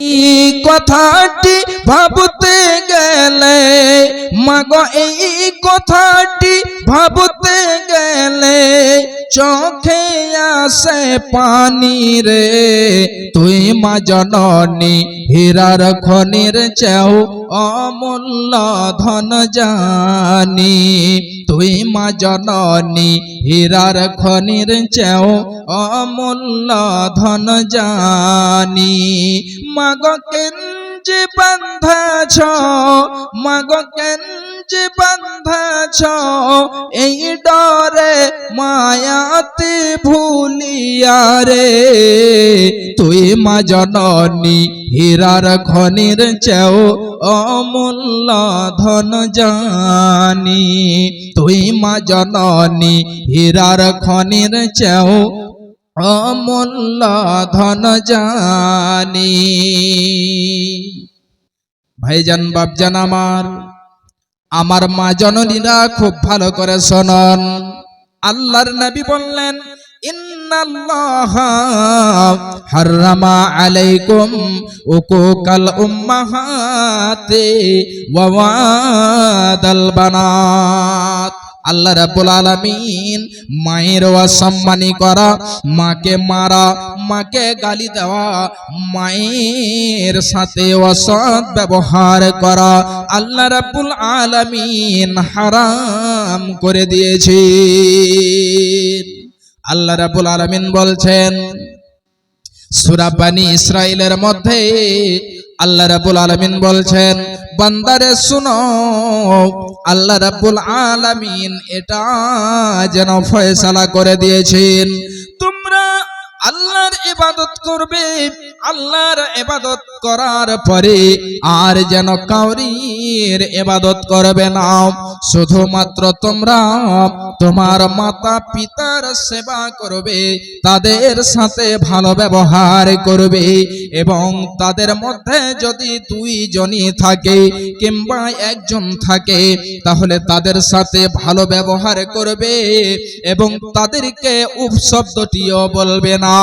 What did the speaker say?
এই কথাটি ভাবতে গেলে মাগো এই কথাটি ভাবতে গেলে চোখে আসে পানি রে। তুই মা জননী হীরার খনির চেয়েও অমূল্য ধন জানি। তুই মা জননী হীরার খনির চেয়েও অমূল্য ধন জানি। মাগো কেঞ্জি বাঁধাছ, মাগো কেঞ্জি বাঁধাছ এই ডরে মায়াতে ভুলিয়া রে। তুই মা জননী হীরার খনির চেয়েও অমূল্য ধন জানি। তুই মা জননী হীরার খনির চেয়েও অমূল্য ধন জানি। ভাইজান বাপজান আমার মা জননীরা খুব ভালো করে শোনন। আল্লাহর নবী বললেন, ইন্নাল্লাহা হারামা আলাইকুম উকুকাল উম্মাহাতি ওয়া ওয়াদাল বানাত। আল্লাহ রাব্বুল আলামিন মায়ের অসম্মানী করা, মাকে মারা, মাকে গালি দেওয়া, মায়ের সাথে অসৎ ব্যবহার করা আল্লাহ রাব্বুল আলামিন হারাম করে দিয়েছেন। আল্লাহ রাব্বুল আলামিন বলছেন সূরা বনী ইসরাঈলের মধ্যে আল্লাহ রাব্বুল আলামিন বলছেন, বান্দারে শুনো, আল্লাহ রাব্বুল আলামিন এটা যেন ফয়সালা করে দিয়েছেন, তোমরা আল্লাহর ইবাদত করবে। আল্লাহর ইবাদত করার পরে আর যেন কাউরির ইবাদত করবে না। শুধুমাত্র তোমরা তোমার মাতা পিতার সেবা করবে, তাদের সাথে ভালো ব্যবহার করবে, এবং তাদের মধ্যে যদি দুইজনই থাকে কিংবা একজন থাকে তাহলে তাদের সাথে ভালো ব্যবহার করবে এবং তাদেরকে উপ শব্দটিও বলবে না।